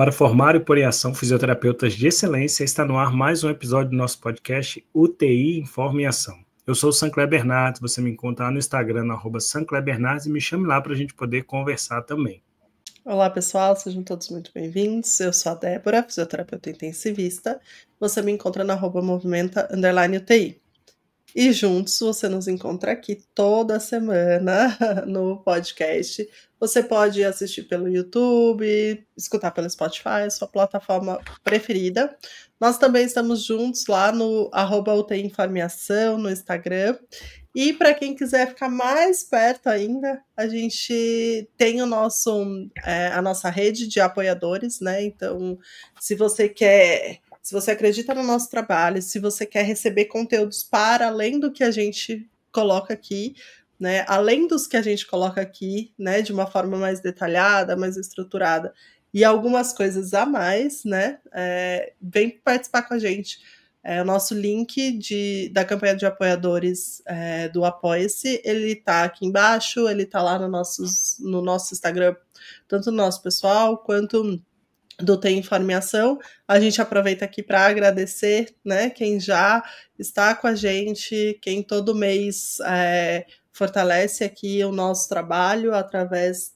Para formar e pôr em ação fisioterapeutas de excelência, está no ar mais um episódio do nosso podcast UTI Informa em Ação. Eu sou o Sancler Bernardes, você me encontra lá no Instagram, no @SanclerBernardes, e me chame lá para a gente poder conversar também. Olá pessoal, sejam todos muito bem-vindos. Eu sou a Débora, fisioterapeuta intensivista. Você me encontra na @movimenta_UTI. E juntos você nos encontra aqui toda semana no podcast. Você pode assistir pelo YouTube, escutar pelo Spotify, sua plataforma preferida. Nós também estamos juntos lá no @UTI Informação, no Instagram. E para quem quiser ficar mais perto ainda, a gente tem a nossa rede de apoiadores, né? Então, se você acredita no nosso trabalho, se você quer receber conteúdos para além do que a gente coloca aqui, né? Além dos que a gente coloca aqui, né? De uma forma mais detalhada, mais estruturada, e algumas coisas a mais, né? Vem participar com a gente. O nosso link da campanha de apoiadores do Apoia-se, ele tá aqui embaixo, ele tá lá no nosso Instagram, tanto no nosso pessoal quanto do Tem Informação. A gente aproveita aqui para agradecer, né, quem já está com a gente, quem todo mês fortalece aqui o nosso trabalho através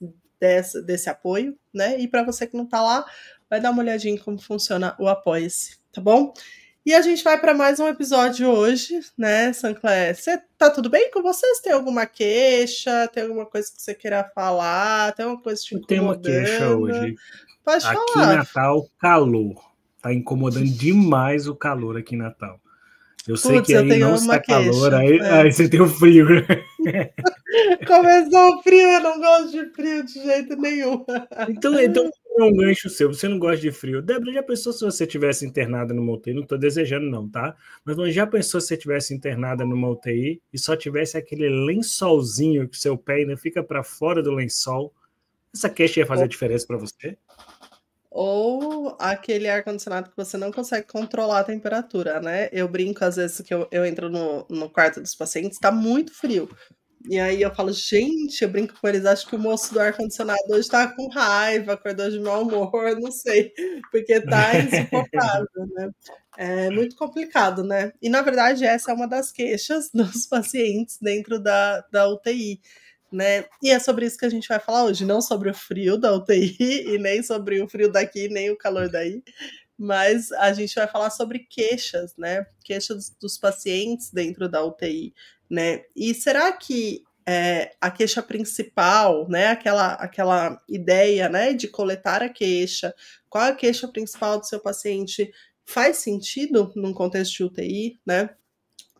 desse apoio, né? E para você que não está lá, vai dar uma olhadinha em como funciona o Apoia-se, tá bom? E a gente vai para mais um episódio hoje, né, Sancler? Tá tudo bem com vocês? Tem alguma queixa? Tem alguma coisa que você queira falar? Tem alguma coisa te incomodando? Eu tenho uma queixa hoje. Pode aqui falar. em Natal, calor. Tá incomodando demais o calor aqui em Natal. Eu sei que aí não está calor, aí você tem o frio. Começou o frio, eu não gosto de frio de jeito nenhum. Então é um gancho seu, você não gosta de frio. Débora, já pensou se você tivesse internada numa UTI? Não estou desejando não, tá? Mas já pensou se você tivesse internada numa UTI e só tivesse aquele lençolzinho que seu pé ainda fica para fora do lençol? Essa queixa ia fazer diferença para você? Ou aquele ar-condicionado que você não consegue controlar a temperatura, né? Eu brinco às vezes que eu entro no quarto dos pacientes, tá muito frio. E aí eu falo, gente, eu brinco com eles, acho que o moço do ar-condicionado hoje tá com raiva, acordou de mau humor, não sei, porque tá insuportável, né? É muito complicado, né? E na verdade essa é uma das queixas dos pacientes dentro da UTI. Né? E é sobre isso que a gente vai falar hoje, não sobre o frio da UTI e nem sobre o frio daqui, nem o calor daí, mas a gente vai falar sobre queixas, né? Queixas dos pacientes dentro da UTI, né? E será que a queixa principal, né? Aquela ideia, né? De coletar a queixa, qual é a queixa principal do seu paciente, faz sentido num contexto de UTI, né?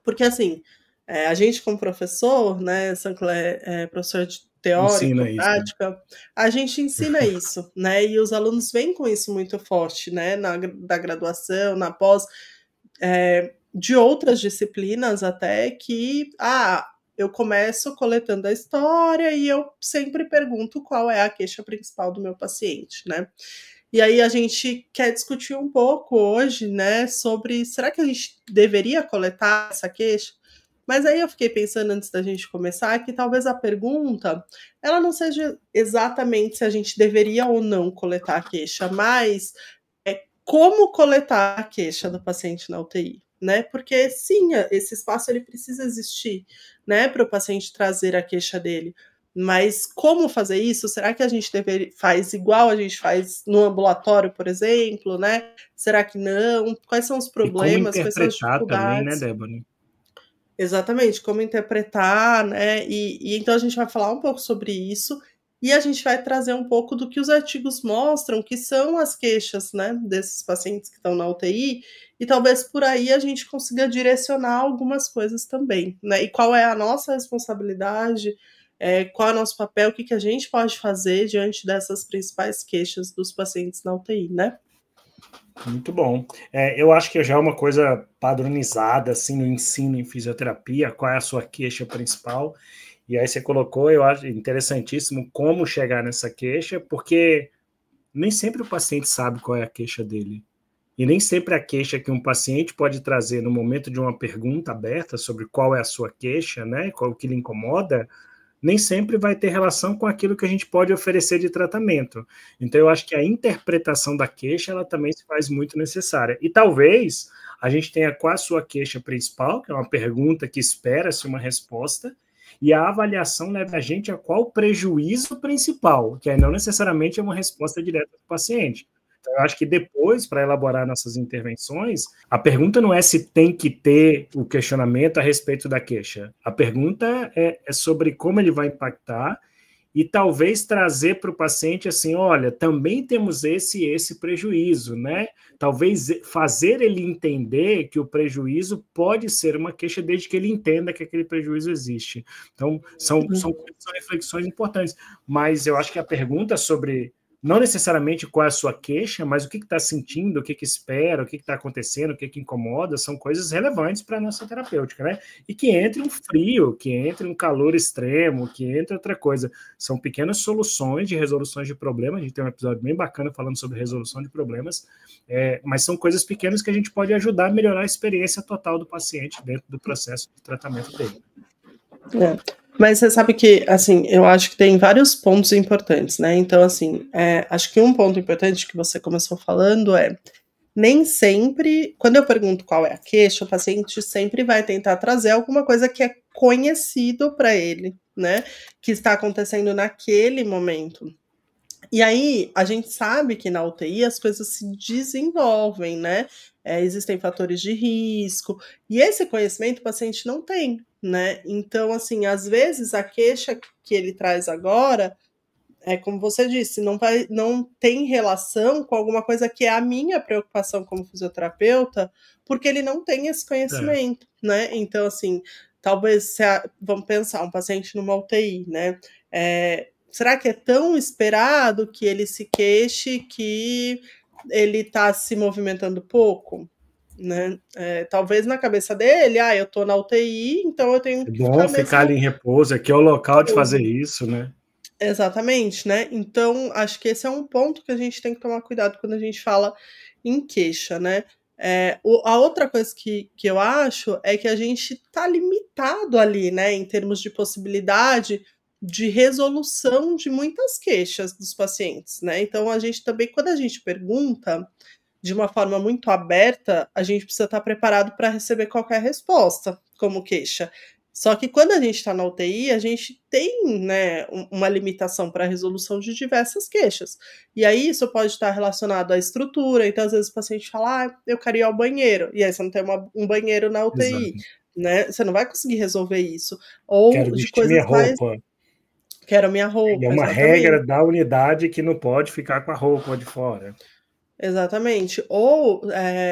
Porque assim, a gente como professor, né, Sancler, professor de teórico, Ensina isso, né? prática, a gente ensina isso, né, e os alunos vêm com isso muito forte, né, da graduação, na pós, de outras disciplinas até que, eu começo coletando a história e eu sempre pergunto qual é a queixa principal do meu paciente, né. E aí a gente quer discutir um pouco hoje, né, sobre será que a gente deveria coletar essa queixa? Mas aí eu fiquei pensando antes da gente começar que talvez a pergunta ela não seja exatamente se a gente deveria ou não coletar a queixa, mas como coletar a queixa do paciente na UTI, né? Porque sim, esse espaço ele precisa existir, né, para o paciente trazer a queixa dele. Mas como fazer isso? Será que a gente faz igual a gente faz no ambulatório, por exemplo, né? Será que não? Quais são os problemas? Quais são as interpretar também, né, dificuldades? Débora? Exatamente, como interpretar, né? E então a gente vai falar um pouco sobre isso e a gente vai trazer um pouco do que os artigos mostram, que são as queixas, né, desses pacientes que estão na UTI, e talvez por aí a gente consiga direcionar algumas coisas também, né? E qual é a nossa responsabilidade, qual é o nosso papel, o que a gente pode fazer diante dessas principais queixas dos pacientes na UTI, né? Muito bom. Eu acho que já é uma coisa padronizada assim no ensino em fisioterapia, qual é a sua queixa principal. E aí você colocou, eu acho interessantíssimo como chegar nessa queixa, porque nem sempre o paciente sabe qual é a queixa dele. E nem sempre a queixa que um paciente pode trazer no momento de uma pergunta aberta sobre qual é a sua queixa, né, qual que lhe incomoda, nem sempre vai ter relação com aquilo que a gente pode oferecer de tratamento. Então, eu acho que a interpretação da queixa, ela também se faz muito necessária. E talvez a gente tenha qual a sua queixa principal, que é uma pergunta que espera-se uma resposta, e a avaliação leva a gente a qual prejuízo principal, que aí não necessariamente é uma resposta direta do paciente. Então, eu acho que depois, para elaborar nossas intervenções, a pergunta não é se tem que ter o questionamento a respeito da queixa. A pergunta é sobre como ele vai impactar e talvez trazer para o paciente assim, olha, também temos esse prejuízo, né? Talvez fazer ele entender que o prejuízo pode ser uma queixa desde que ele entenda que aquele prejuízo existe. Então, são reflexões importantes, mas eu acho que a pergunta sobre não necessariamente qual é a sua queixa, mas o que está sentindo, o que espera, o que está acontecendo, o que incomoda, são coisas relevantes para a nossa terapêutica, né? E que entre um frio, que entre um calor extremo, que entre outra coisa. São pequenas soluções de resoluções de problemas. A gente tem um episódio bem bacana falando sobre resolução de problemas, mas são coisas pequenas que a gente pode ajudar a melhorar a experiência total do paciente dentro do processo de tratamento dele. Mas você sabe que, assim, eu acho que tem vários pontos importantes, né? Então, assim, acho que um ponto importante que você começou falando nem sempre, quando eu pergunto qual é a queixa, o paciente sempre vai tentar trazer alguma coisa que é conhecido para ele, né? Que está acontecendo naquele momento. E aí, a gente sabe que na UTI as coisas se desenvolvem, né? Existem fatores de risco, e esse conhecimento o paciente não tem, né? Então, assim, às vezes a queixa que ele traz agora, como você disse, não tem relação com alguma coisa que é a minha preocupação como fisioterapeuta, porque ele não tem esse conhecimento, né? Então, assim, talvez, vamos pensar, um paciente numa UTI, né? Será que é tão esperado que ele se queixe que ele está se movimentando pouco? Né? Talvez na cabeça dele, eu tô na UTI, então eu tenho que ficar ali em repouso, aqui é o local de fazer isso, né? Exatamente, né? Então, acho que esse é um ponto que a gente tem que tomar cuidado quando a gente fala em queixa, né? A outra coisa que eu acho é que a gente tá limitado ali, né, em termos de possibilidade de resolução de muitas queixas dos pacientes, né? Então, a gente também, quando a gente pergunta de uma forma muito aberta, a gente precisa estar preparado para receber qualquer resposta como queixa. Só que quando a gente está na UTI, a gente tem, né, uma limitação para a resolução de diversas queixas. E aí isso pode estar relacionado à estrutura, então às vezes o paciente fala, eu quero ir ao banheiro, e aí você não tem um banheiro na UTI, Exato. né? Você não vai conseguir resolver isso. Ou quero de vestir coisas minha mais... roupa. Quero minha roupa, E é uma exatamente. regra da unidade que não pode ficar com a roupa de fora. Exatamente. Ou,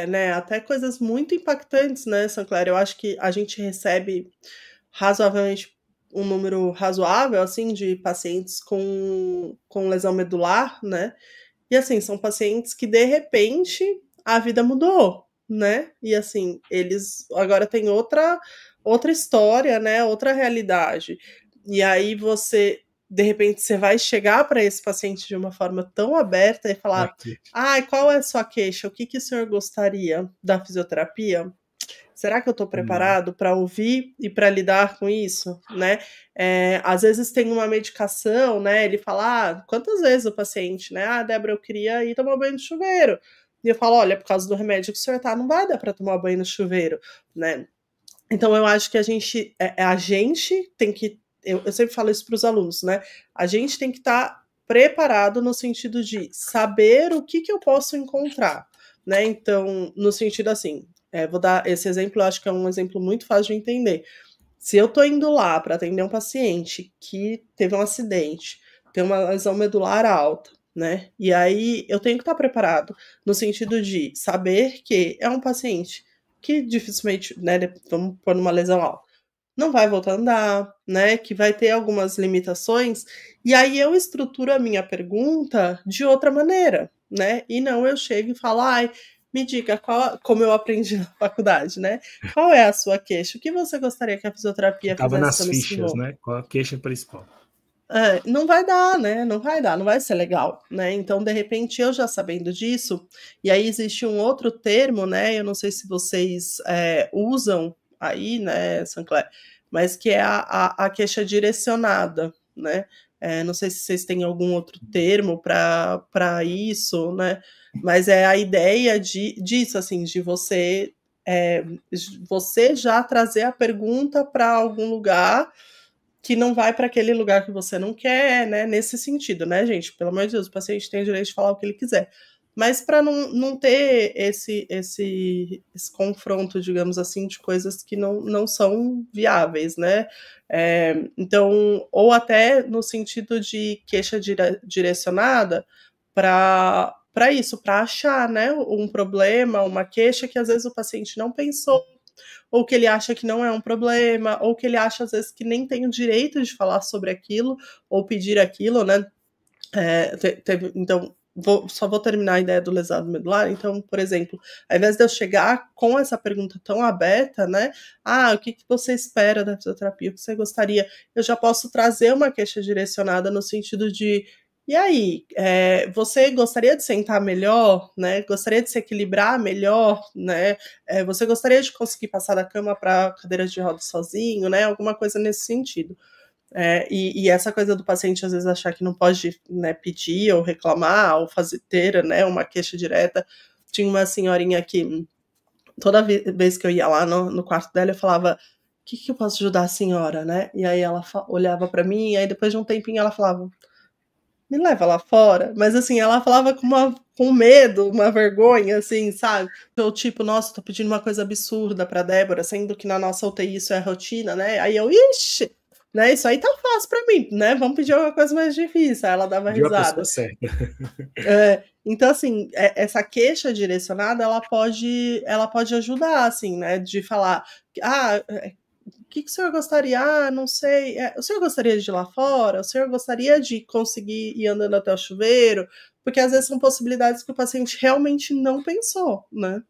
né, até coisas muito impactantes, né, Sancler? Eu acho que a gente recebe razoavelmente um número razoável, assim, de pacientes com lesão medular, né? E, assim, são pacientes que, de repente, a vida mudou, né? E, assim, eles agora têm outra história, né? Outra realidade. E aí de repente, você vai chegar para esse paciente de uma forma tão aberta e falar: qual é a sua queixa? O que o senhor gostaria da fisioterapia? Será que eu estou preparado para ouvir e para lidar com isso, né? Às vezes tem uma medicação, né? Ele fala, quantas vezes o paciente, né? Débora, eu queria ir tomar banho no chuveiro. E eu falo, olha, por causa do remédio que o senhor tá, não vai dar para tomar banho no chuveiro, né? Então eu acho que a gente tem que, eu sempre falo isso para os alunos, né? A gente tem que estar preparado no sentido de saber o que eu posso encontrar, né? Então, no sentido assim, vou dar esse exemplo, eu acho que é um exemplo muito fácil de entender. Se eu tô indo lá para atender um paciente que teve um acidente, tem uma lesão medular alta, né? E aí eu tenho que estar preparado no sentido de saber que é um paciente que dificilmente, né, vamos pôr numa lesão alta, não vai voltar a andar, né, que vai ter algumas limitações, e aí eu estruturo a minha pergunta de outra maneira, né, e não eu chego e falo, me diga, como eu aprendi na faculdade, né, qual é a sua queixa? O que você gostaria que a fisioterapia Estava fizesse nas pelo fichas, senhor? né, qual a queixa principal. Não vai dar, né, não vai ser legal, né, então de repente eu já sabendo disso, e aí existe um outro termo, né, eu não sei se vocês usam aí, né, Sancler, mas que é a queixa direcionada, né? Não sei se vocês têm algum outro termo para isso, né? Mas é a ideia disso, assim, de você já trazer a pergunta para algum lugar que não vai para aquele lugar que você não quer, né? Nesse sentido, né, gente? Pelo amor de Deus, o paciente tem o direito de falar o que ele quiser. Mas para não ter esse confronto, digamos assim, de coisas que não são viáveis, né? Então, ou até no sentido de queixa direcionada para isso, para achar, né, um problema, uma queixa que às vezes o paciente não pensou, ou que ele acha que não é um problema, ou que ele acha às vezes que nem tem o direito de falar sobre aquilo, ou pedir aquilo, né? Então, só vou terminar a ideia do lesado medular. Então, por exemplo, ao invés de eu chegar com essa pergunta tão aberta, né? O que você espera da fisioterapia? O que você gostaria? Eu já posso trazer uma queixa direcionada no sentido de: e aí, você gostaria de sentar melhor, né? Gostaria de se equilibrar melhor, né? Você gostaria de conseguir passar da cama para cadeira de rodas sozinho, né? Alguma coisa nesse sentido. E essa coisa do paciente às vezes achar que não pode, né, pedir ou reclamar ou ter, né, uma queixa direta. Tinha uma senhorinha que toda vez que eu ia lá no quarto dela eu falava: o que eu posso ajudar a senhora, né? E aí ela olhava para mim e aí depois de um tempinho ela falava: me leva lá fora. Mas assim, ela falava com medo, uma vergonha, assim, sabe? Eu, tipo, nossa, tô pedindo uma coisa absurda pra Débora, sendo que na nossa UTI isso é rotina, né? Aí eu, ixi, né? Isso aí tá fácil pra mim, né? Vamos pedir uma coisa mais difícil. Aí ela dava De uma pessoa risada. certa. Então, assim, essa queixa direcionada, ela pode ajudar, assim, né? De falar, o que o senhor gostaria? Não sei. O senhor gostaria de ir lá fora? O senhor gostaria de conseguir ir andando até o chuveiro? Porque às vezes são possibilidades que o paciente realmente não pensou, né?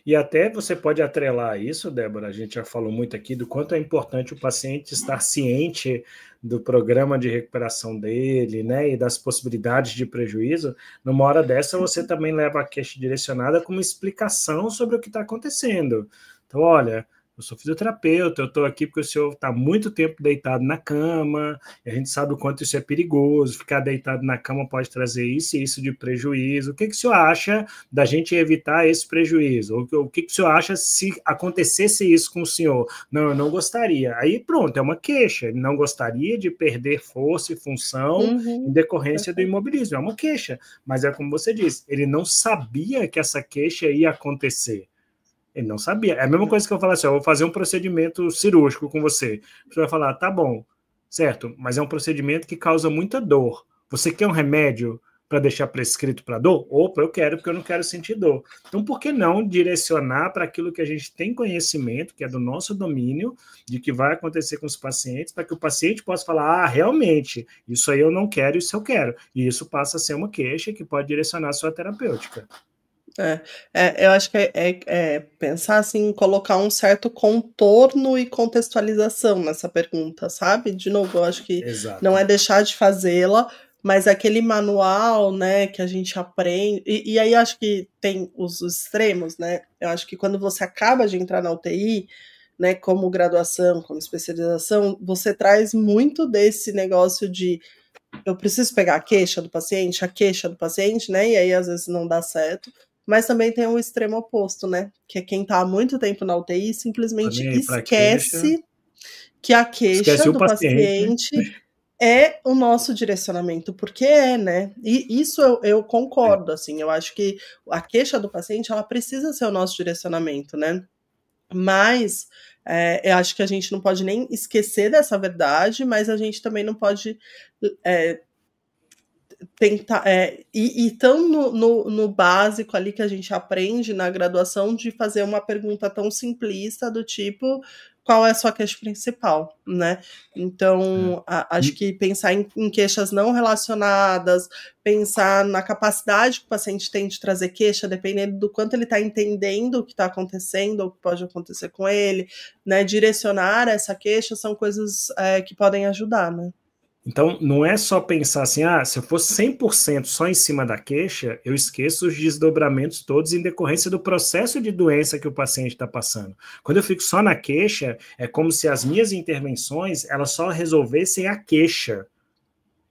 E até você pode atrelar isso, Débora, a gente já falou muito aqui do quanto é importante o paciente estar ciente do programa de recuperação dele, né, e das possibilidades de prejuízo. Numa hora dessa, você também leva a queixa direcionada com uma explicação sobre o que está acontecendo. Então, olha, eu sou fisioterapeuta, eu estou aqui porque o senhor está muito tempo deitado na cama, e a gente sabe o quanto isso é perigoso, ficar deitado na cama pode trazer isso e isso de prejuízo. O que o senhor acha da gente evitar esse prejuízo? O que o senhor acha se acontecesse isso com o senhor? Não, eu não gostaria. Aí pronto, é uma queixa. Ele não gostaria de perder força e função em decorrência do imobilismo. É uma queixa. Mas é como você disse, ele não sabia que essa queixa ia acontecer. Ele não sabia. É a mesma coisa que eu falar assim: eu vou fazer um procedimento cirúrgico com você. Você vai falar: tá bom, certo, mas é um procedimento que causa muita dor. Você quer um remédio para deixar prescrito para dor? Opa, eu quero, porque eu não quero sentir dor. Então, por que não direcionar para aquilo que a gente tem conhecimento, que é do nosso domínio, de que vai acontecer com os pacientes, para que o paciente possa falar: realmente, isso aí eu não quero, isso eu quero. E isso passa a ser uma queixa que pode direcionar a sua terapêutica. Eu acho que pensar assim, colocar um certo contorno e contextualização nessa pergunta, sabe? De novo, eu acho que não é deixar de fazê-la, mas aquele manual, né, que a gente aprende. E aí eu acho que tem os extremos, né? Eu acho que quando você acaba de entrar na UTI, né, como graduação, como especialização, você traz muito desse negócio de eu preciso pegar a queixa do paciente, né? E aí às vezes não dá certo. Mas também tem o extremo oposto, né? Que é quem tá há muito tempo na UTI simplesmente esquece que a queixa do paciente é o nosso direcionamento, porque né? E isso eu concordo, assim. Eu acho que a queixa do paciente, ela precisa ser o nosso direcionamento, né? Mas eu acho que a gente não pode nem esquecer dessa verdade, mas a gente também não pode tentar. E tão no básico ali que a gente aprende na graduação de fazer uma pergunta tão simplista do tipo: qual é a sua queixa principal, né? Então, acho que pensar em queixas não relacionadas, pensar na capacidade que o paciente tem de trazer queixa, dependendo do quanto ele está entendendo o que está acontecendo ou o que pode acontecer com ele, né? Direcionar essa queixa são coisas que podem ajudar, né? Então, não é só pensar assim, se eu for 100% só em cima da queixa, eu esqueço os desdobramentos todos em decorrência do processo de doença que o paciente está passando. Quando eu fico só na queixa, é como se as minhas intervenções, elas só resolvessem a queixa.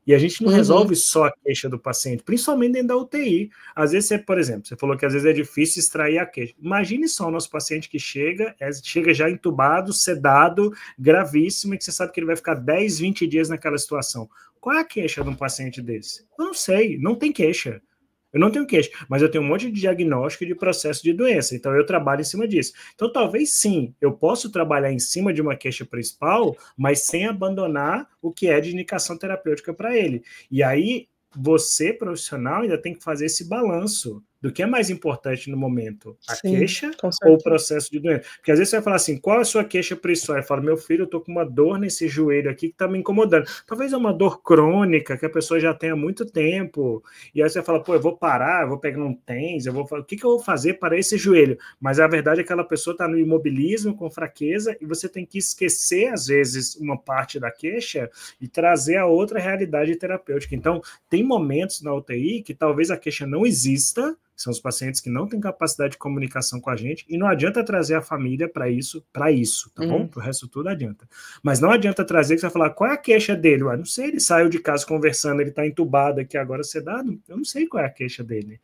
E a gente não resolve só a queixa do paciente, principalmente dentro da UTI. Às vezes, você, por exemplo, você falou que às vezes é difícil extrair a queixa. Imagine só o nosso paciente que chega já entubado, sedado, gravíssimo, e que você sabe que ele vai ficar 10, 20 dias naquela situação. Qual é a queixa de um paciente desse? Eu não sei, não tem queixa. Eu não tenho queixa, mas eu tenho um monte de diagnóstico e de processo de doença, então eu trabalho em cima disso. Então, talvez sim, eu posso trabalhar em cima de uma queixa principal, mas sem abandonar o que é de indicação terapêutica para ele. E aí, você, profissional, ainda tem que fazer esse balanço do que é mais importante no momento, a queixa ou o processo de doença. Porque às vezes você vai falar assim, qual é a sua queixa principal? Eu falo, meu filho, eu tô com uma dor nesse joelho aqui que tá me incomodando. Talvez é uma dor crônica que a pessoa já tem há muito tempo. E aí você fala, eu vou parar, eu vou pegar um TENS, o que eu vou fazer para esse joelho? Mas a verdade é que aquela pessoa está no imobilismo, com fraqueza, e você tem que esquecer, às vezes, uma parte da queixa e trazer a outra realidade terapêutica. Então, tem momentos na UTI que talvez a queixa não exista, são os pacientes que não têm capacidade de comunicação com a gente, e não adianta trazer a família para isso, tá bom? Pro resto tudo adianta. Mas não adianta trazer que você vai falar, qual é a queixa dele? Não sei, ele saiu de casa conversando, ele está entubado aqui agora sedado, eu não sei qual é a queixa dele.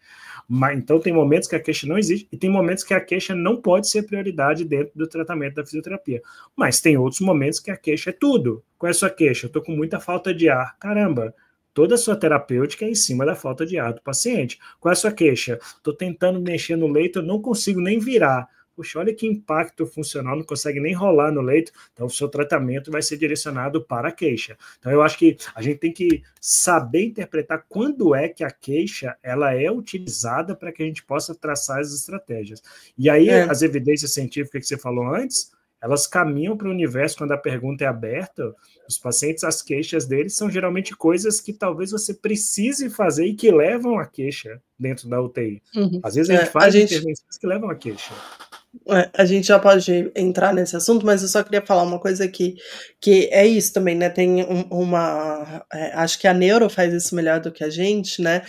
Mas, então tem momentos que a queixa não existe, e tem momentos que a queixa não pode ser prioridade dentro do tratamento da fisioterapia. Mas tem outros momentos que a queixa é tudo. Qual é a sua queixa? Eu estou com muita falta de ar. Caramba, toda a sua terapêutica é em cima da falta de ar do paciente. Qual é a sua queixa? Estou tentando mexer no leito, eu não consigo nem virar. Puxa, olha que impacto funcional, não consegue nem rolar no leito. Então, o seu tratamento vai ser direcionado para a queixa. Então, eu acho que a gente tem que saber interpretar quando é que a queixa ela é utilizada para que a gente possa traçar as estratégias. E aí, as evidências científicas que você falou antes, elas caminham para o universo quando a pergunta é aberta. Os pacientes, as queixas deles são geralmente coisas que talvez você precise fazer e que levam a queixa dentro da UTI. Às vezes a gente faz intervenções que levam a queixa. A gente já pode entrar nesse assunto, mas eu só queria falar uma coisa que é isso também, né? Tem acho que a neuro faz isso melhor do que a gente, né?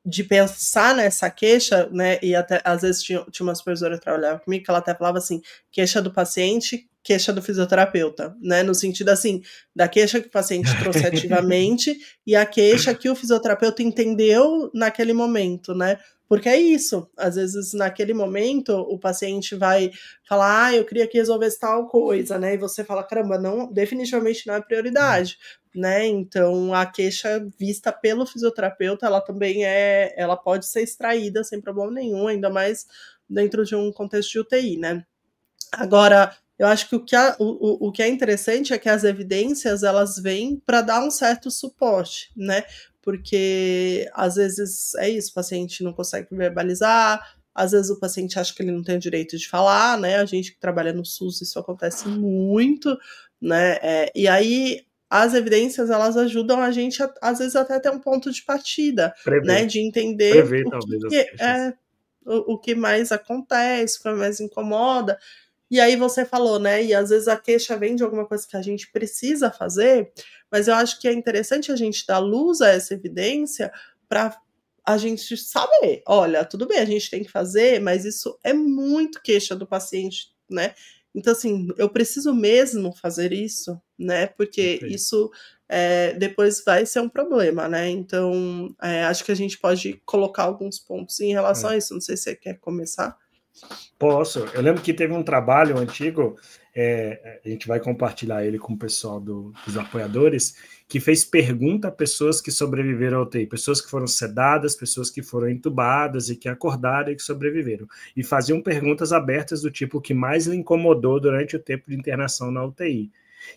De pensar nessa queixa, né? E até às vezes tinha uma supervisora que trabalhava comigo que ela até falava assim: queixa do paciente, queixa do fisioterapeuta, né? No sentido assim, da queixa que o paciente trouxe ativamente e a queixa que o fisioterapeuta entendeu naquele momento, né? Porque é isso, às vezes naquele momento o paciente vai falar, eu queria que resolvesse tal coisa, né? E você fala, caramba, não, definitivamente não é prioridade, né? Então a queixa vista pelo fisioterapeuta, ela também ela pode ser extraída sem problema nenhum, ainda mais dentro de um contexto de UTI, né? Agora, eu acho que o que é interessante é que as evidências, elas vêm para dar um certo suporte, né? Porque às vezes é isso, o paciente não consegue verbalizar, às vezes o paciente acha que ele não tem o direito de falar, né? A gente que trabalha no SUS, isso acontece muito, né? E aí as evidências, elas ajudam a gente, às vezes, até ter um ponto de partida, né? De entender o que mais acontece, o que mais incomoda. E aí você falou, né? E às vezes a queixa vem de alguma coisa que a gente precisa fazer, mas eu acho que é interessante a gente dar luz a essa evidência para a gente saber, olha, tudo bem, a gente tem que fazer, mas isso é muito queixa do paciente, né? Então, assim, eu preciso mesmo fazer isso, né? Porque isso depois vai ser um problema, né? Então, acho que a gente pode colocar alguns pontos em relação a isso. Não sei se você quer começar. Posso. Eu lembro que teve um trabalho antigo, a gente vai compartilhar ele com o pessoal dos apoiadores, que fez pergunta a pessoas que sobreviveram ao UTI, pessoas que foram sedadas, pessoas que foram entubadas e que acordaram e que sobreviveram. E faziam perguntas abertas do tipo o que mais lhe incomodou durante o tempo de internação na UTI.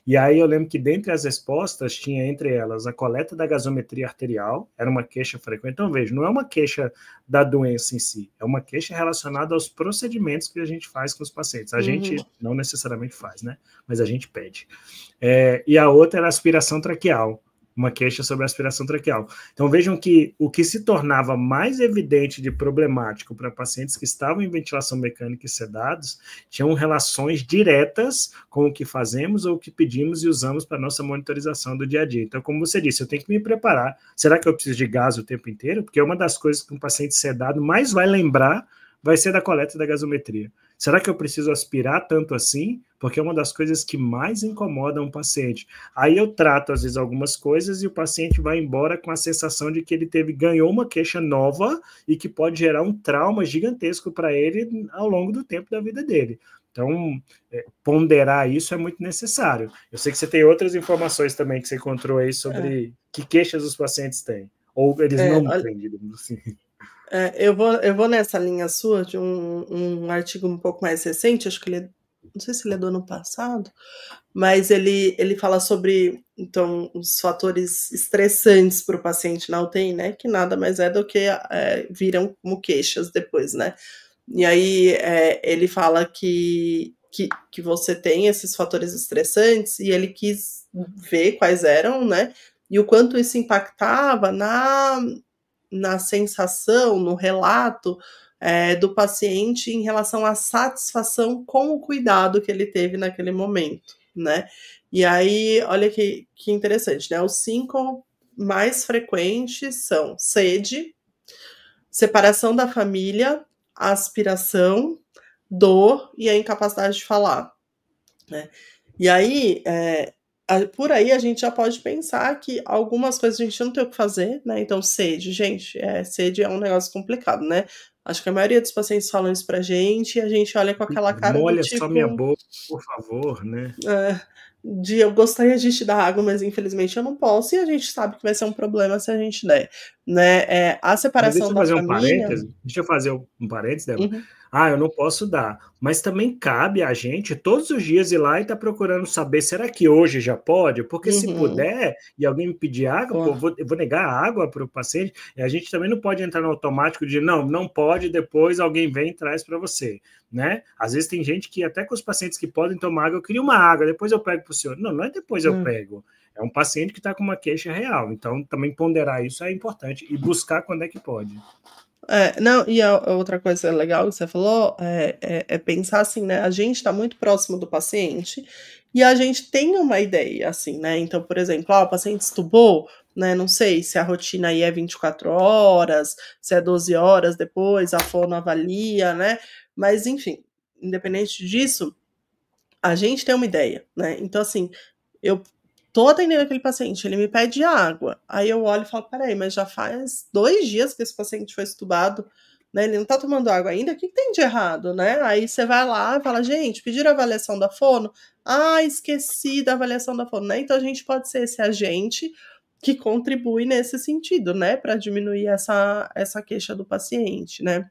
E aí eu lembro que dentre as respostas tinha entre elas a coleta da gasometria arterial, era uma queixa frequente. Então veja, não é uma queixa da doença em si, é uma queixa relacionada aos procedimentos que a gente faz com os pacientes. A gente não necessariamente faz, né? Mas a gente pede. E a outra era a aspiração traqueal. uma queixa sobre aspiração traqueal. Então vejam que o que se tornava mais evidente de problemático para pacientes que estavam em ventilação mecânica e sedados tinham relações diretas com o que fazemos ou o que pedimos e usamos para nossa monitorização do dia a dia. Então, como você disse, eu tenho que me preparar. Será que eu preciso de gás o tempo inteiro? Porque uma das coisas que um paciente sedado mais vai lembrar vai ser da coleta da gasometria. Será que eu preciso aspirar tanto assim? Porque é uma das coisas que mais incomoda um paciente. Aí eu trato, às vezes, algumas coisas e o paciente vai embora com a sensação de que ele ganhou uma queixa nova e que pode gerar um trauma gigantesco para ele ao longo do tempo da vida dele. Então, ponderar isso é muito necessário. Eu sei que você tem outras informações também que você encontrou aí sobre que queixas os pacientes têm. Ou eles não têm, digamos assim. Eu vou nessa linha sua de um artigo um pouco mais recente, acho que não sei se ele é do ano passado, mas ele fala sobre, então, os fatores estressantes para o paciente na UTI, né, que nada mais é do que viram como queixas depois, né, e aí ele fala que você tem esses fatores estressantes e ele quis ver quais eram, né, e o quanto isso impactava na sensação, no relato do paciente em relação à satisfação com o cuidado que ele teve naquele momento, né? E aí, olha que interessante, né? Os 5 mais frequentes são sede, separação da família, aspiração, dor e a incapacidade de falar, né? E aí, por aí a gente já pode pensar que algumas coisas a gente não tem o que fazer, né? Então, sede, gente, sede é um negócio complicado, né? Acho que a maioria dos pacientes falam isso pra gente e a gente olha com aquela cara do Molha tipo... só minha boca, por favor, né? Eu gostaria de te dar água, mas infelizmente eu não posso, e a gente sabe que vai ser um problema se a gente der, né? A separação da família... Deixa eu fazer um parênteses, Débora. Uhum. Eu não posso dar, mas também cabe a gente todos os dias ir lá e estar procurando saber, será que hoje já pode? Porque se puder e alguém me pedir água, eu vou negar a água para o paciente, e a gente também não pode entrar no automático de não pode, depois alguém vem e traz para você, né? Às vezes tem gente que até com os pacientes que podem tomar água, eu queria uma água, depois eu pego para o senhor. Não é depois eu pego. É um paciente que está com uma queixa real, então também ponderar isso é importante e buscar quando é que pode. Não, e a outra coisa legal que você falou é pensar assim, né? A gente está muito próximo do paciente e a gente tem uma ideia, assim, né? Então, por exemplo, o paciente estubou, né? Não sei se a rotina aí é 24 horas, se é 12 horas depois, a fono avalia, né? Mas, enfim, independente disso, a gente tem uma ideia, né? Então, assim, eu tô atendendo aquele paciente, ele me pede água. Aí eu olho e falo, peraí, mas já faz 2 dias que esse paciente foi estubado, né? Ele não tá tomando água ainda, o que tem de errado, né? Aí você vai lá e fala, gente, pediram a avaliação da fono? Esqueci da avaliação da fono, né? Então a gente pode ser esse agente que contribui nesse sentido, né? Para diminuir essa queixa do paciente, né?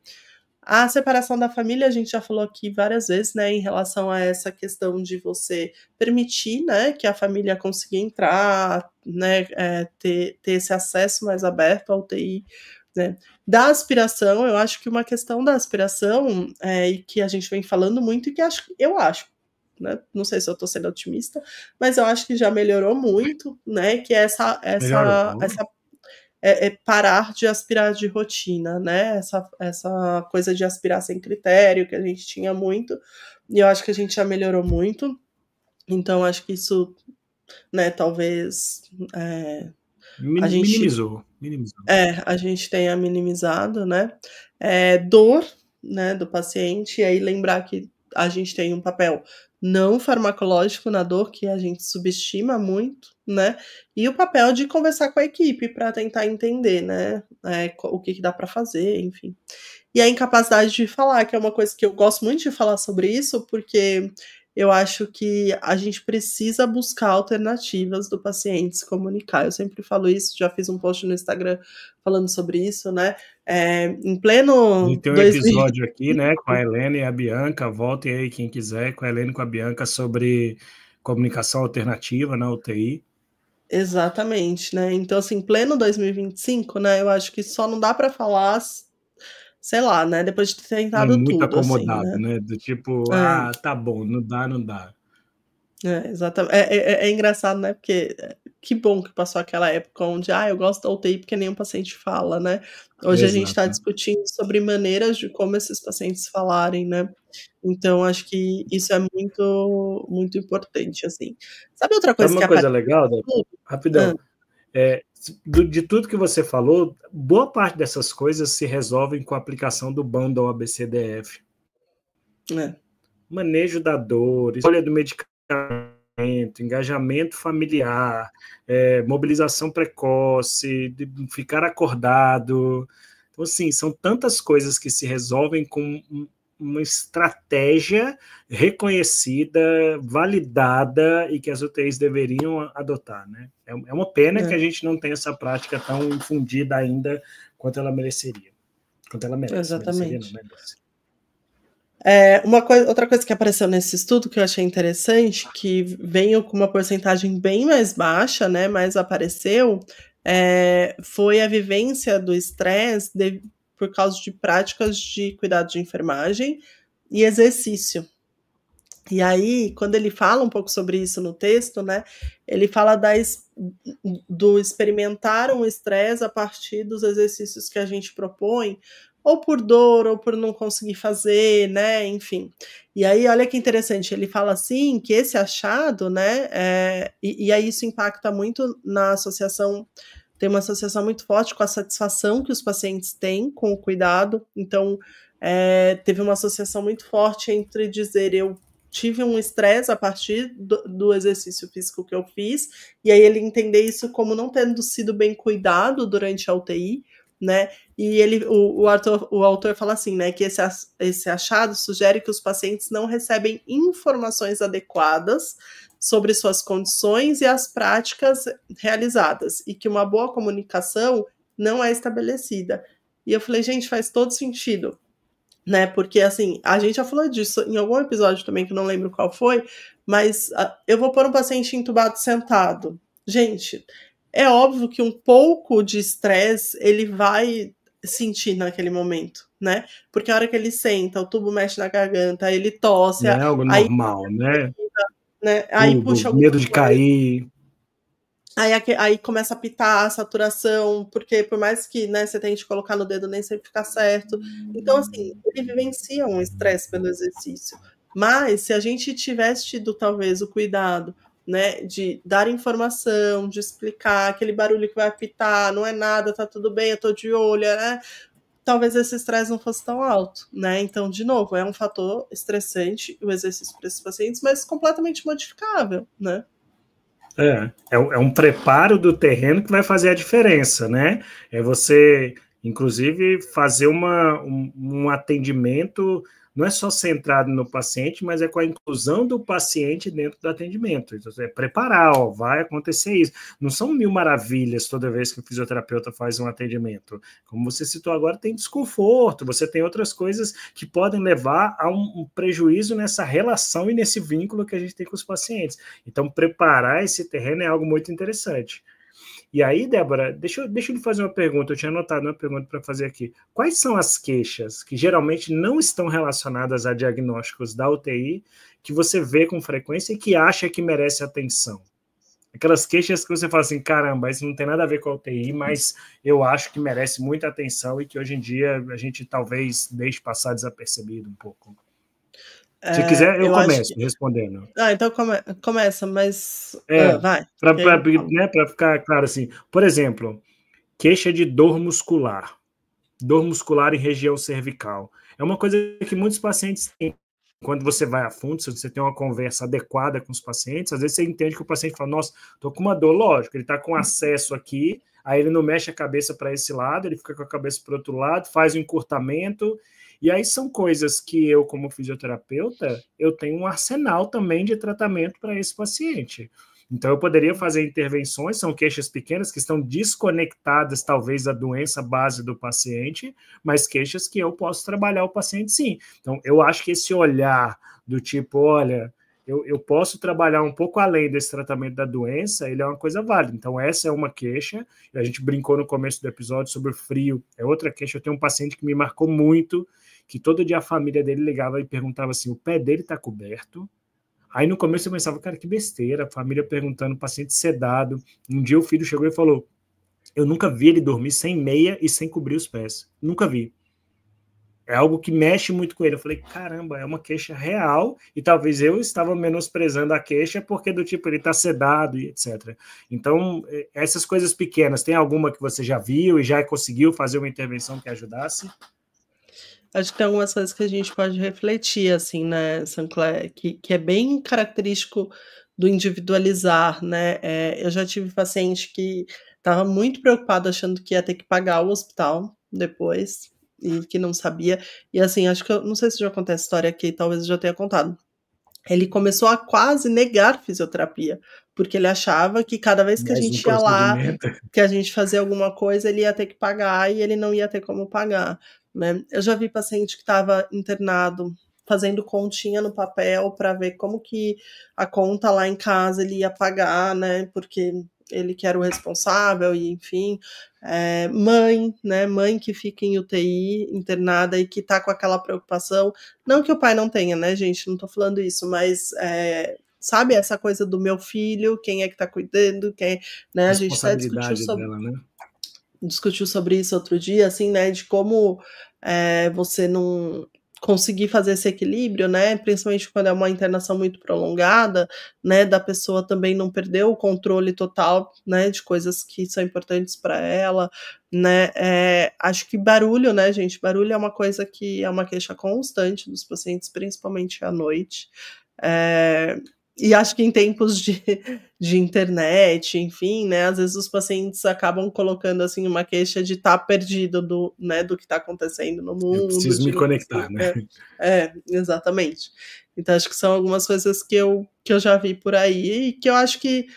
A separação da família, a gente já falou aqui várias vezes, né, em relação a essa questão de você permitir, né, que a família consiga entrar, né, ter esse acesso mais aberto ao UTI, né. Da aspiração, eu acho que uma questão da aspiração, e que a gente vem falando muito e que eu acho, né, não sei se eu estou sendo otimista, mas eu acho que já melhorou muito, né, que é essa parar de aspirar de rotina, né? Essa coisa de aspirar sem critério que a gente tinha muito, e eu acho que a gente já melhorou muito. Então, acho que isso, né, talvez a gente tenha minimizado, né? Dor, né, do paciente, e aí lembrar que a gente tem um papel não farmacológico na dor, que a gente subestima muito, né? E o papel de conversar com a equipe para tentar entender, né? O que dá para fazer, enfim. E a incapacidade de falar, que é uma coisa que eu gosto muito de falar sobre isso, porque eu acho que a gente precisa buscar alternativas do paciente se comunicar. Eu sempre falo isso, já fiz um post no Instagram falando sobre isso, né? Em pleno... Tem um episódio aqui, né, com a Helena e a Bianca, voltem aí quem quiser, com a Helena e com a Bianca, sobre comunicação alternativa na UTI. Exatamente, né? Então, assim, pleno 2025, né, eu acho que só não dá para falar, sei lá, né, depois de ter tentado muito tudo, acomodado, assim, né? Do tipo, tá bom, não dá. Exatamente. É engraçado, né? Porque que bom que passou aquela época onde, eu gosto da UTI porque nenhum paciente fala, né. Hoje a gente está Exato. discutindo sobre maneiras de como esses pacientes falarem, né. Então acho que isso é muito muito importante, assim. Sabe outra Sabe coisa que uma coisa aparece legal, no Débora? estudo? Rapidão. De tudo que você falou, boa parte dessas coisas se resolvem com a aplicação do bundle ABCDF. É. Manejo da dor, escolha do medicamento, engajamento familiar, mobilização precoce, de ficar acordado. Então, assim, são tantas coisas que se resolvem com uma estratégia reconhecida, validada e que as UTIs deveriam adotar, né? É uma pena que a gente não tenha essa prática tão infundida ainda quanto ela mereceria. Quanto ela merece. Mereceria, não Exatamente. merece. Outra coisa que apareceu nesse estudo que eu achei interessante, que veio com uma porcentagem bem mais baixa, né, mas apareceu, foi a vivência do estresse por causa de práticas de cuidado de enfermagem e exercício. E aí, quando ele fala um pouco sobre isso no texto, né, ele fala do experimentar um estresse a partir dos exercícios que a gente propõe, ou por dor, ou por não conseguir fazer, né, enfim. E aí, olha que interessante, ele fala assim, que esse achado, né, e aí isso impacta muito na associação, tem uma associação muito forte com a satisfação que os pacientes têm com o cuidado. Então, teve uma associação muito forte entre dizer eu tive um estresse a partir do exercício físico que eu fiz, e aí ele entender isso como não tendo sido bem cuidado durante a UTI, né? E o autor fala assim, né, que esse achado sugere que os pacientes não recebem informações adequadas sobre suas condições e as práticas realizadas, e que uma boa comunicação não é estabelecida. E eu falei, gente, faz todo sentido, né? Porque, assim, a gente já falou disso em algum episódio também, que não lembro qual foi, mas eu vou pôr um paciente entubado sentado. Gente, é óbvio que um pouco de estresse ele vai sentir naquele momento, né? Porque a hora que ele senta, o tubo mexe na garganta, ele tosse, Não é algo aí, normal, né? né? Aí Tubo, puxa alguma medo de coisa. cair. Aí começa a pitar a saturação, porque por mais que, né, você tente colocar no dedo, nem sempre fica certo. Então, assim, ele vivencia um estresse pelo exercício. Mas se a gente tivesse tido, talvez, o cuidado, né, de dar informação, de explicar aquele barulho que vai apitar, não é nada, tá tudo bem, eu tô de olho, né? Talvez esse estresse não fosse tão alto, né? Então, de novo, é um fator estressante o exercício para esses pacientes, mas completamente modificável, né? É um preparo do terreno que vai fazer a diferença, né? É você, inclusive, fazer um atendimento, não é só centrado no paciente, mas é com a inclusão do paciente dentro do atendimento. Então, é preparar, ó, vai acontecer isso. Não são mil maravilhas toda vez que o fisioterapeuta faz um atendimento. Como você citou agora, tem desconforto, você tem outras coisas que podem levar a um prejuízo nessa relação e nesse vínculo que a gente tem com os pacientes. Então, preparar esse terreno é algo muito interessante. E aí, Débora, deixa eu lhe fazer uma pergunta. Eu tinha anotado uma pergunta para fazer aqui. Quais são as queixas que geralmente não estão relacionadas a diagnósticos da UTI que você vê com frequência e que acha que merece atenção? Aquelas queixas que você fala assim, caramba, isso não tem nada a ver com a UTI, mas eu acho que merece muita atenção e que hoje em dia a gente talvez deixe passar desapercebido um pouco. Se quiser, eu Eu acho começo que. respondendo. Então começa, mas. Vai. Para ficar claro assim, por exemplo, queixa de dor muscular em região cervical. É uma coisa que muitos pacientes têm. Quando você vai a fundo, se você tem uma conversa adequada com os pacientes, às vezes você entende que o paciente fala, nossa, estou com uma dor, lógico, ele está com acesso aqui, aí ele não mexe a cabeça para esse lado, ele fica com a cabeça para o outro lado, faz o encurtamento, e aí são coisas que eu, como fisioterapeuta, eu tenho um arsenal também de tratamento para esse paciente. Então, eu poderia fazer intervenções, são queixas pequenas que estão desconectadas, talvez, da doença base do paciente, mas queixas que eu posso trabalhar o paciente sim. Então, eu acho que esse olhar do tipo, olha, eu posso trabalhar um pouco além desse tratamento da doença, ele é uma coisa válida. Então, essa é uma queixa, a gente brincou no começo do episódio sobre o frio, é outra queixa. Eu tenho um paciente que me marcou muito, que todo dia a família dele ligava e perguntava assim, o pé dele está coberto? Aí no começo eu pensava, cara, que besteira, a família perguntando, paciente sedado. Um dia o filho chegou e falou, eu nunca vi ele dormir sem meia e sem cobrir os pés. Nunca vi. É algo que mexe muito com ele. Eu falei, caramba, é uma queixa real, e talvez eu estava menosprezando a queixa porque do tipo, ele está sedado e etc. Então, essas coisas pequenas, tem alguma que você já viu e já conseguiu fazer uma intervenção que ajudasse? Acho que tem algumas coisas que a gente pode refletir, assim, né, Sancler, que é bem característico do individualizar, né? Eu já tive paciente que estava muito preocupado achando que ia ter que pagar o hospital depois e que não sabia. E assim, acho que eu não sei se já contei essa história aqui, talvez eu já tenha contado. Ele começou a quase negar fisioterapia, porque ele achava que cada vez que a Mais um gente ia lá, procedimento. que a gente fazia alguma coisa, ele ia ter que pagar e ele não ia ter como pagar, né. Eu já vi paciente que estava internado fazendo continha no papel para ver como que a conta lá em casa ele ia pagar, né, porque ele que era o responsável e enfim. Mãe, né, mãe que fica em UTI internada e que tá com aquela preocupação, não que o pai não tenha, né, gente, não tô falando isso, mas sabe essa coisa do meu filho, quem é que tá cuidando, quem, né, a gente até Responsabilidade dela, né? discutiu sobre isso outro dia, assim, né, de como você não conseguir fazer esse equilíbrio, né, principalmente quando é uma internação muito prolongada, né, da pessoa também não perder o controle total, né, de coisas que são importantes para ela, né, acho que barulho, né, gente, barulho é uma coisa que é uma queixa constante dos pacientes, principalmente à noite, eh, e acho que em tempos de internet, enfim, né, às vezes os pacientes acabam colocando, assim, uma queixa de estar perdido do, né, do que está acontecendo no Eu mundo, preciso de me não conectar, né? exatamente. Então acho que são algumas coisas que eu já vi por aí e que eu acho que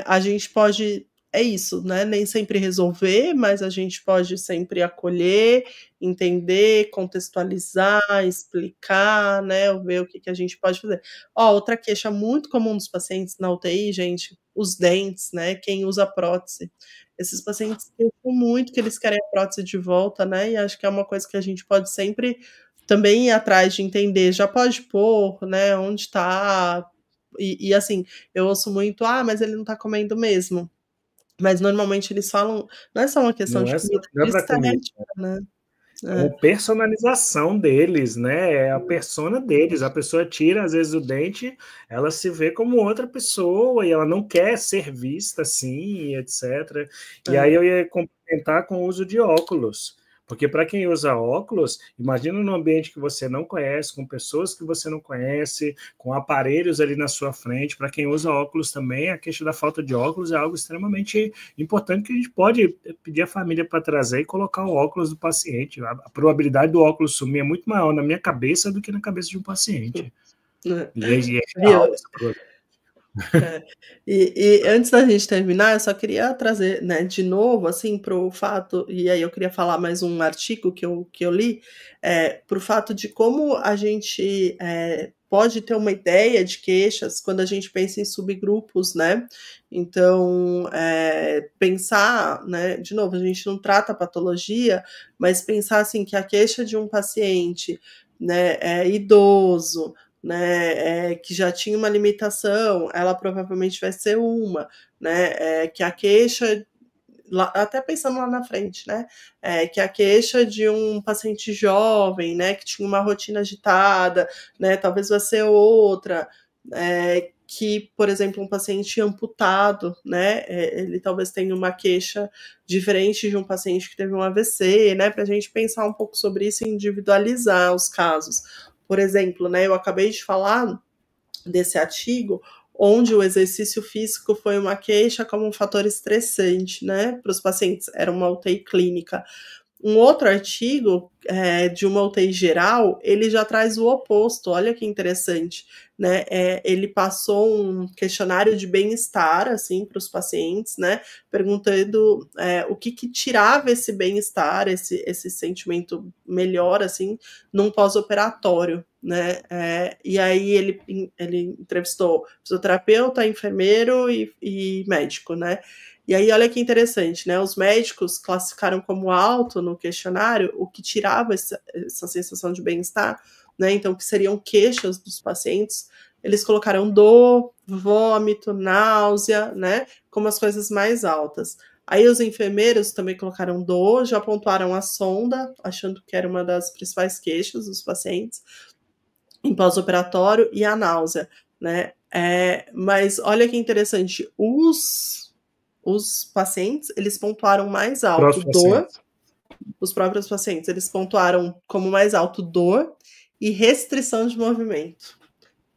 a gente pode, é isso, né? Nem sempre resolver, mas a gente pode sempre acolher, entender, contextualizar, explicar, né? Ou ver o que a gente pode fazer. Ó, outra queixa muito comum dos pacientes na UTI, gente, os dentes, né? Quem usa prótese. Esses pacientes queixam muito que eles querem a prótese de volta, né? E acho que é uma coisa que a gente pode sempre também ir atrás de entender, já pode pôr, né? Onde está. E assim, eu ouço muito: "Ah, mas ele não tá comendo mesmo". Mas normalmente eles falam, não é só uma questão Não de é, comida, não é de para comer. estética, né. É uma É, personalização deles, né? É a persona deles. A pessoa tira, às vezes, o dente, ela se vê como outra pessoa e ela não quer ser vista assim, etc. E aí é. eu ia complementar com o uso de óculos. Porque para quem usa óculos, imagina num ambiente que você não conhece, com pessoas que você não conhece, com aparelhos ali na sua frente. Para quem usa óculos também, a questão da falta de óculos é algo extremamente importante que a gente pode pedir a família para trazer e colocar o óculos do paciente. A probabilidade do óculos sumir é muito maior na minha cabeça do que na cabeça de um paciente. É. E é Viu? real essa probabilidade. É. E antes da gente terminar, eu só queria trazer, né, de novo, assim, para o fato, e aí eu queria falar mais um artigo que eu li, para o fato de como a gente pode ter uma ideia de queixas quando a gente pensa em subgrupos, né? Então, pensar, né, de novo, a gente não trata a patologia, mas pensar assim que a queixa de um paciente, né, é idoso, né, que já tinha uma limitação, ela provavelmente vai ser uma, né, que a queixa, até pensando lá na frente, né, que a queixa de um paciente jovem, né, que tinha uma rotina agitada, né, talvez vai ser outra, que, por exemplo, um paciente amputado, né, ele talvez tenha uma queixa diferente de um paciente que teve um AVC, né, para a gente pensar um pouco sobre isso e individualizar os casos. Por exemplo, né, eu acabei de falar desse artigo onde o exercício físico foi uma queixa como um fator estressante, né, para os pacientes. Era uma UTI clínica. Um outro artigo de uma UTI geral, ele já traz o oposto, olha que interessante, né? Ele passou um questionário de bem-estar, assim, para os pacientes, né? Perguntando o que tirava esse bem-estar, esse sentimento melhor, assim, num pós-operatório, né? E aí ele entrevistou fisioterapeuta, enfermeiro e médico, né? E aí, olha que interessante, né? Os médicos classificaram como alto no questionário o que tirava essa sensação de bem-estar, né? Então, que seriam queixas dos pacientes, eles colocaram dor, vômito, náusea, né, como as coisas mais altas. Aí os enfermeiros também colocaram dor, já pontuaram a sonda, achando que era uma das principais queixas dos pacientes em pós-operatório, e a náusea, né? Mas olha que interessante, os pacientes, eles pontuaram mais alto dor, os próprios pacientes, eles pontuaram como mais alto dor e restrição de movimento.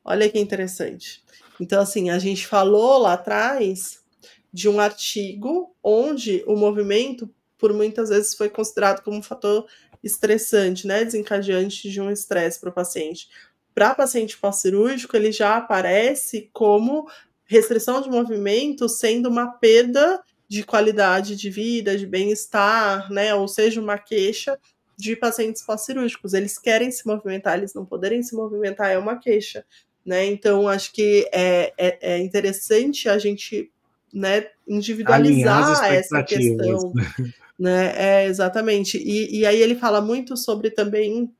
Olha que interessante. Então, assim, a gente falou lá atrás de um artigo onde o movimento, por muitas vezes, foi considerado como um fator estressante, né, desencadeante de um estresse para o paciente. Para paciente pós-cirúrgico, ele já aparece como restrição de movimento sendo uma perda de qualidade de vida, de bem-estar, né, ou seja, uma queixa de pacientes pós-cirúrgicos. Eles querem se movimentar, eles não poderem se movimentar é uma queixa, né? Então, acho que é interessante a gente, né, individualizar essa questão, né? Exatamente. E aí ele fala muito sobre também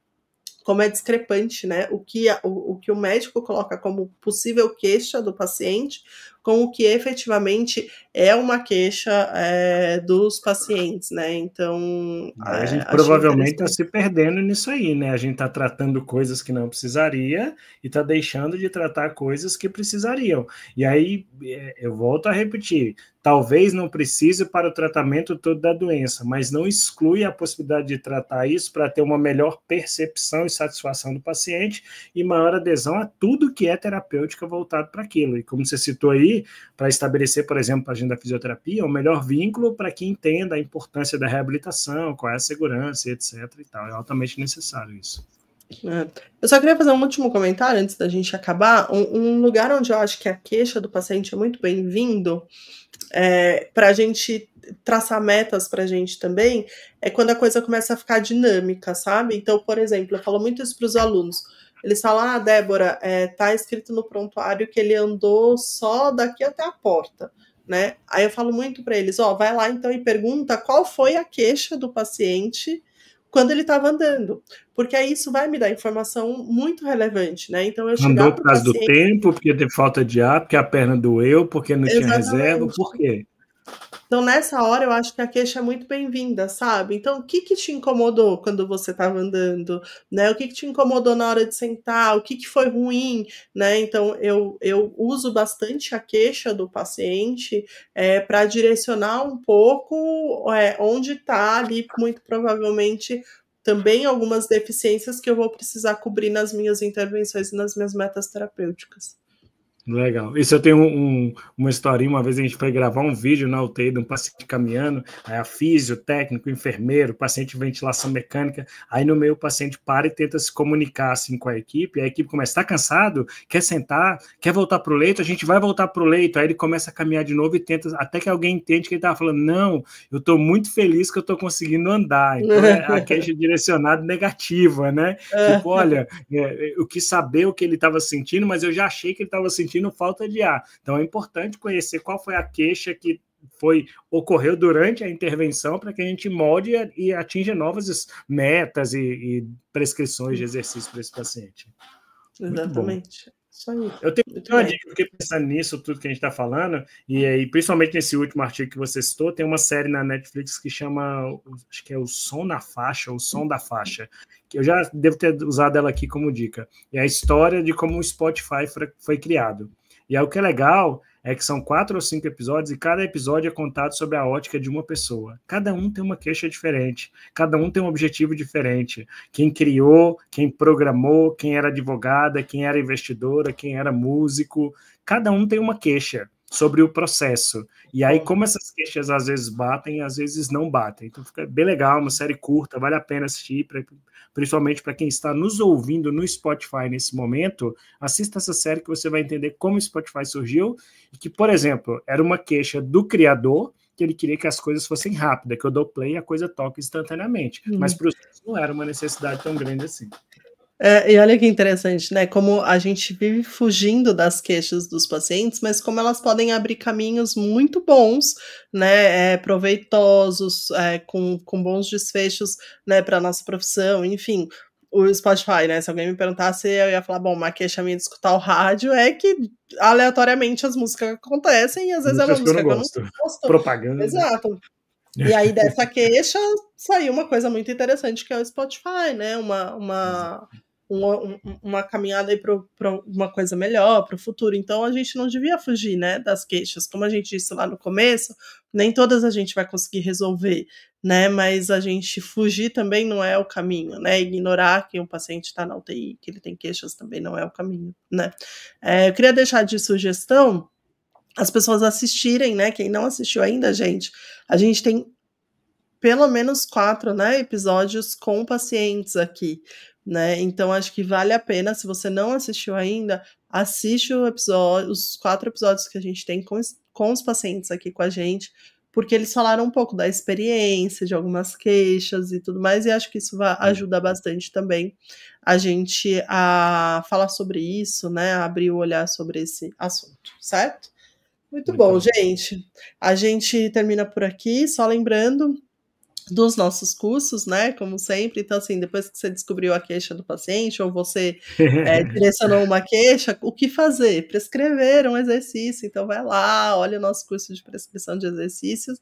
como é discrepante, né? O que o médico coloca como possível queixa do paciente com o que efetivamente é uma queixa dos pacientes, né? Então, a gente provavelmente está se perdendo nisso aí, né? A gente está tratando coisas que não precisaria e está deixando de tratar coisas que precisariam. E aí, eu volto a repetir, talvez não precise para o tratamento todo da doença, mas não exclui a possibilidade de tratar isso para ter uma melhor percepção e satisfação do paciente e maior adesão a tudo que é terapêutica voltado para aquilo. E como você citou aí, para estabelecer, por exemplo, a agenda da fisioterapia, o melhor vínculo para que entenda a importância da reabilitação, qual é a segurança, etc. e tal. É altamente necessário isso. Eu só queria fazer um último comentário antes da gente acabar. Um lugar onde eu acho que a queixa do paciente é muito bem-vindo, para a gente traçar metas para a gente também, é quando a coisa começa a ficar dinâmica, sabe? Então, por exemplo, eu falo muito isso para os alunos. Eles falam, Débora, tá escrito no prontuário que ele andou só daqui até a porta, né? Aí eu falo muito para eles, vai lá então e pergunta qual foi a queixa do paciente quando ele estava andando, porque aí isso vai me dar informação muito relevante, né? Então eu andou por causa do tempo, porque teve falta de ar, porque a perna doeu, porque não tinha reserva, por quê? Então, nessa hora, eu acho que a queixa é muito bem-vinda, sabe? Então, o que te incomodou quando você estava andando, né? O que te incomodou na hora de sentar? O que foi ruim, né? Então, eu uso bastante a queixa do paciente para direcionar um pouco onde está ali, muito provavelmente, também algumas deficiências que eu vou precisar cobrir nas minhas intervenções e nas minhas metas terapêuticas. Legal. Isso eu tenho uma historinha, uma vez a gente foi gravar um vídeo na UTI de um paciente caminhando, aí a físio, técnico, enfermeiro, paciente de ventilação mecânica, aí no meio o paciente para e tenta se comunicar assim com a equipe começa, está cansado? Quer sentar? Quer voltar para o leito? A gente vai voltar para o leito. Aí ele começa a caminhar de novo e tenta, até que alguém entende que ele estava falando, não, eu estou muito feliz que eu estou conseguindo andar. Então é a queixa direcionada negativa, né? Tipo, olha, eu quis saber o que ele estava sentindo, mas eu já achei que ele estava sentindo falta de ar. Então é importante conhecer qual foi a queixa que ocorreu durante a intervenção para que a gente molde e atinja novas metas e prescrições de exercício para esse paciente. Exatamente. Isso aí. Eu tenho uma dica, porque pensando nisso, tudo que a gente está falando, e principalmente nesse último artigo que você citou, tem uma série na Netflix que chama, acho que é O Som na Faixa, O Som da Faixa, que eu já devo ter usado ela aqui como dica. É a história de como o Spotify foi criado. E aí o que é legal é que são 4 ou 5 episódios e cada episódio é contado sobre a ótica de uma pessoa. Cada um tem uma queixa diferente, cada um tem um objetivo diferente. Quem criou, quem programou, quem era advogada, quem era investidora, quem era músico, cada um tem uma queixa sobre o processo. E aí, como essas queixas às vezes batem e às vezes não batem. Então fica bem legal, uma série curta, vale a pena assistir, principalmente para quem está nos ouvindo no Spotify nesse momento, assista essa série que você vai entender como o Spotify surgiu e que, por exemplo, era uma queixa do criador que ele queria que as coisas fossem rápidas, que eu dou play e a coisa toca instantaneamente. Mas para os outros não era uma necessidade tão grande assim. E olha que interessante, né? Como a gente vive fugindo das queixas dos pacientes, mas como elas podem abrir caminhos muito bons, né? Proveitosos, com bons desfechos, né? Para a nossa profissão, enfim. o Spotify, né? Se alguém me perguntasse, eu ia falar, bom, uma queixa minha de escutar o rádio é que aleatoriamente as músicas acontecem e às vezes é uma Músicas que eu música não que eu não gosto. gosto. Propaganda. Exato. E aí dessa queixa saiu uma coisa muito interessante que é o Spotify, né? Uma caminhada aí para uma coisa melhor, para o futuro. Então a gente não devia fugir, né, das queixas. Como a gente disse lá no começo, nem todas a gente vai conseguir resolver, né? Mas a gente fugir também não é o caminho, né? Ignorar que um paciente está na UTI, que ele tem queixas também não é o caminho, né? Eu queria deixar de sugestão as pessoas assistirem, né? Quem não assistiu ainda, gente, a gente tem pelo menos 4, né, episódios com pacientes aqui, né? Então acho que vale a pena, se você não assistiu ainda, assiste os 4 episódios que a gente tem com os pacientes aqui com a gente, porque eles falaram um pouco da experiência, de algumas queixas e tudo mais, e acho que isso ajuda bastante também a gente a falar sobre isso, né? A abrir o olhar sobre esse assunto, certo? Muito bom, gente. A gente termina por aqui, só lembrando dos nossos cursos, né, como sempre. Então, assim, depois que você descobriu a queixa do paciente ou você direcionou uma queixa, o que fazer? Prescrever um exercício. Então, vai lá, olha o nosso curso de prescrição de exercícios.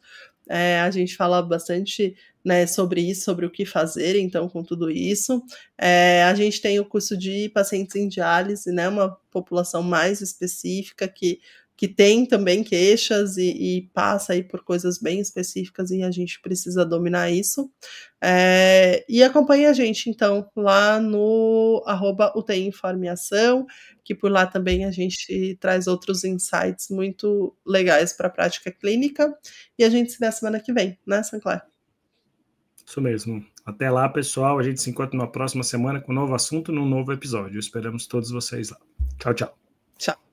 A gente fala bastante, né, sobre isso, sobre o que fazer, então, com tudo isso. A gente tem o curso de pacientes em diálise, né, uma população mais específica que tem também queixas e passa aí por coisas bem específicas e a gente precisa dominar isso. E acompanhe a gente, então, lá no @UTI Informe Ação, que por lá também a gente traz outros insights muito legais para a prática clínica. E a gente se vê a semana que vem, né, Sancler? Isso mesmo. Até lá, pessoal. A gente se encontra na próxima semana com um novo assunto, num novo episódio. Esperamos todos vocês lá. Tchau, tchau. Tchau.